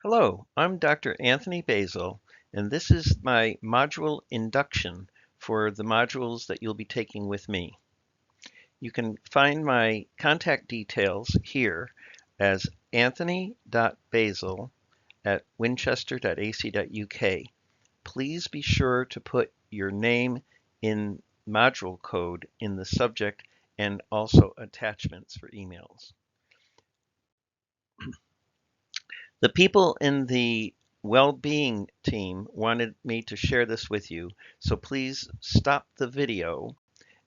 Hello, I'm Dr. Anthony Basil, and this is my module induction for the modules that you'll be taking with me. You can find my contact details here as anthony.basil@winchester.ac.uk. Please be sure to put your name in module code in the subject and also attachments for emails. The people in the well-being team wanted me to share this with you, so please stop the video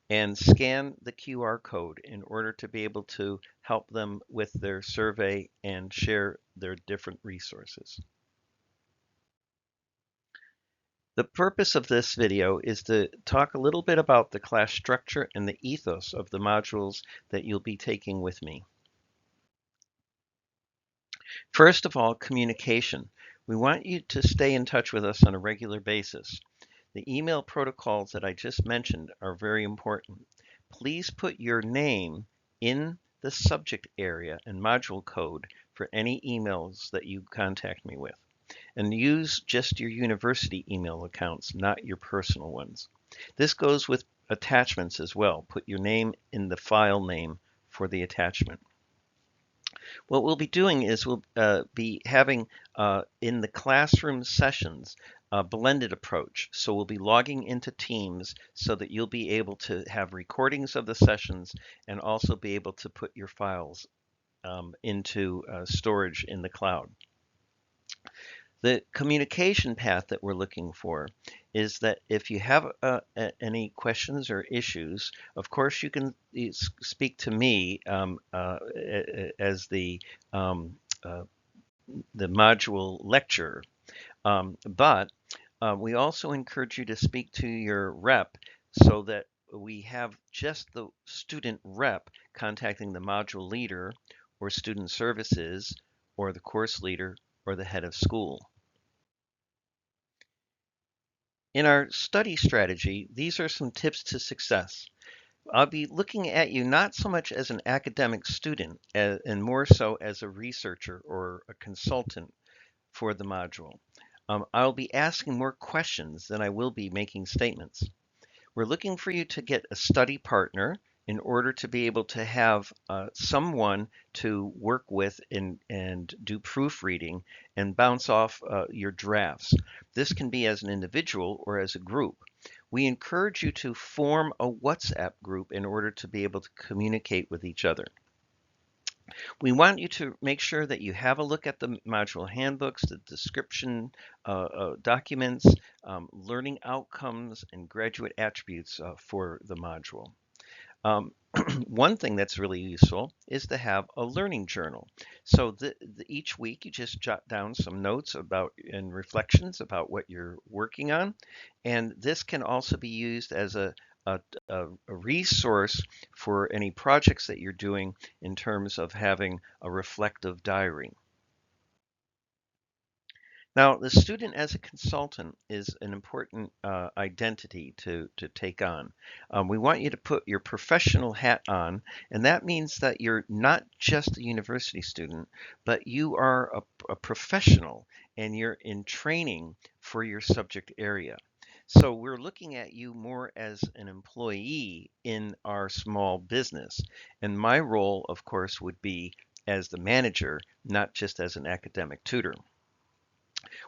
and scan the QR code in order to be able to help them with their survey and share their different resources. The purpose of this video is to talk a little bit about the class structure and the ethos of the modules that you'll be taking with me. First of all, communication. We want you to stay in touch with us on a regular basis. The email protocols that I just mentioned are very important. Please put your name in the subject area and module code for any emails that you contact me with. And use just your university email accounts, not your personal ones. This goes with attachments as well. Put your name in the file name for the attachment. What we'll be doing is we'll be having in the classroom sessions a blended approach. So we'll be logging into Teams so that you'll be able to have recordings of the sessions and also be able to put your files into storage in the cloud. The communication path that we're looking for is that if you have any questions or issues, of course you can speak to me as the module lecturer. But we also encourage you to speak to your rep so that we have just the student rep contacting the module leader or student services or the course leader or the head of school. In our study strategy, these are some tips to success. I'll be looking at you not so much as an academic student and more so as a researcher or a consultant for the module. I'll be asking more questions than I will be making statements. We're looking for you to get a study partner in order to be able to have someone to work with and do proofreading and bounce off your drafts. This can be as an individual or as a group. We encourage you to form a WhatsApp group in order to be able to communicate with each other. We want you to make sure that you have a look at the module handbooks, the description documents, learning outcomes, and graduate attributes for the module. One thing that's really useful is to have a learning journal. So each week you just jot down some notes about and reflections about what you're working on. And this can also be used as a resource for any projects that you're doing in terms of having a reflective diary. Now, the student as a consultant is an important identity to take on. We want you to put your professional hat on, and that means that you're not just a university student, but you are a professional and you're in training for your subject area. So we're looking at you more as an employee in our small business. And my role, of course, would be as the manager, not just as an academic tutor.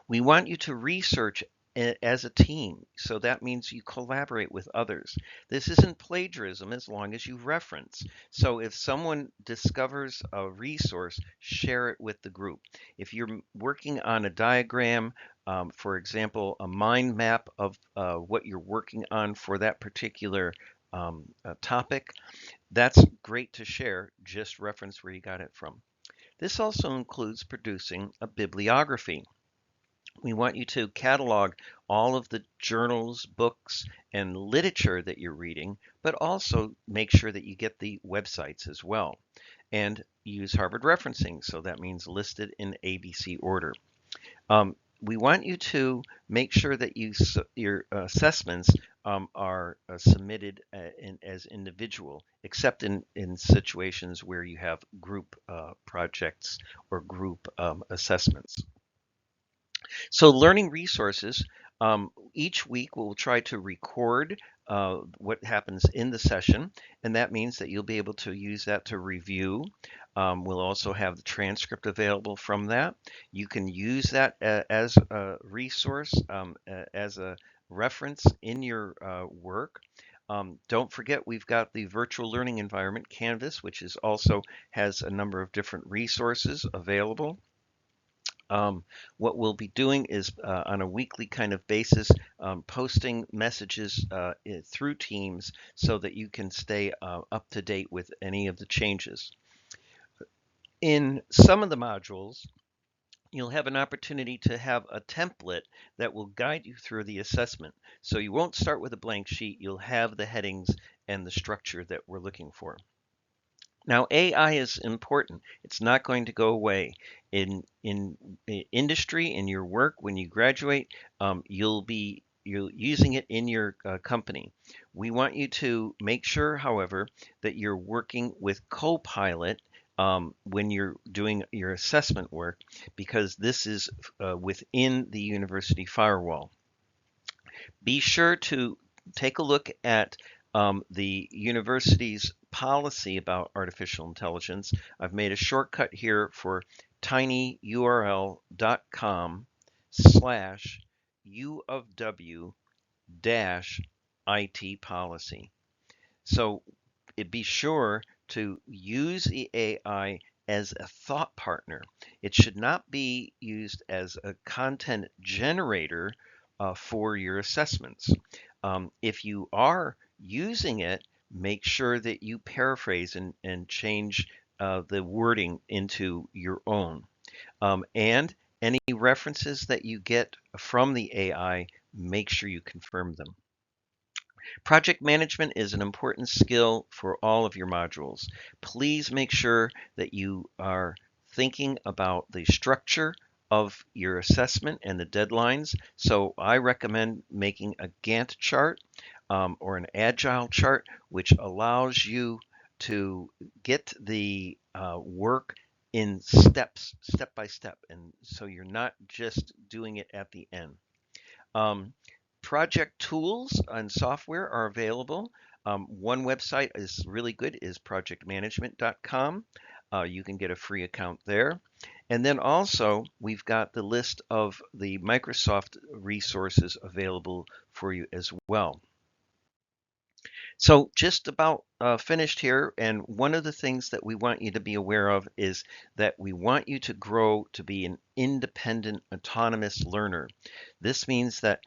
We want you to research as a team. So that means you collaborate with others. This isn't plagiarism as long as you reference. So if someone discovers a resource, share it with the group. If you're working on a diagram, for example, a mind map of what you're working on for that particular topic, that's great to share. Just reference where you got it from. This also includes producing a bibliography. We want you to catalog all of the journals, books, and literature that you're reading, but also make sure that you get the websites as well. And use Harvard referencing, so that means listed in ABC order. We want you to make sure that your assessments are submitted as individual, except in situations where you have group projects or group assessments. So learning resources, each week we'll try to record what happens in the session, and that means that you'll be able to use that to review. We'll also have the transcript available from that. You can use that as a resource, as a reference in your work. Don't forget, we've got the virtual learning environment, Canvas, which is also has a number of different resources available. Um, what we'll be doing is on a weekly kind of basis, posting messages through Teams so that you can stay up to date with any of the changes. In some of the modules, you'll have an opportunity to have a template that will guide you through the assessment. So you won't start with a blank sheet, you'll have the headings and the structure that we're looking for. Now, AI is important. It's not going to go away. In industry, in your work, when you graduate, you're using it in your company. We want you to make sure, however, that you're working with Copilot when you're doing your assessment work, because this is within the university firewall. Be sure to take a look at the university's policy about artificial intelligence. I've made a shortcut here for tinyurl.com slash UofW dash IT policy. So be sure to use the AI as a thought partner. It should not be used as a content generator for your assessments. If you are using it, make sure that you paraphrase and change the wording into your own. And any references that you get from the AI, make sure you confirm them. Project management is an important skill for all of your modules. Please make sure that you are thinking about the structure of your assessment and the deadlines. So I recommend making a Gantt chart or an agile chart, which allows you to get the work in steps, step by step. And so you're not just doing it at the end. Um, Project tools and software are available. One website is really good is projectmanagement.com. You can get a free account there. And then also we've got the list of the Microsoft resources available for you as well. So just about finished here, and one of the things that we want you to be aware of is that we want you to grow to be an independent, autonomous learner. This means that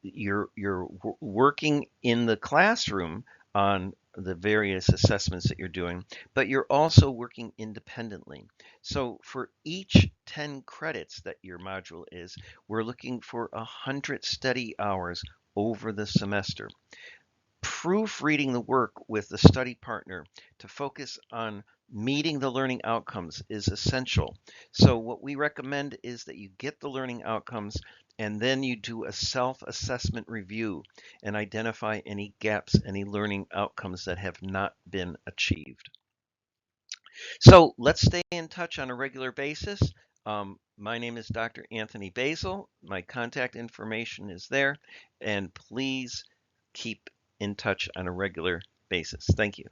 you're working in the classroom on the various assessments that you're doing, but you're also working independently. So for each 10 credits that your module is, we're looking for 100 study hours over the semester. Proofreading the work with the study partner to focus on meeting the learning outcomes is essential. So what we recommend is that you get the learning outcomes and then you do a self-assessment review and identify any gaps, any learning outcomes that have not been achieved. So let's stay in touch on a regular basis. My name is Dr. Anthony Basil. My contact information is there, and please keep in touch on a regular basis. Thank you.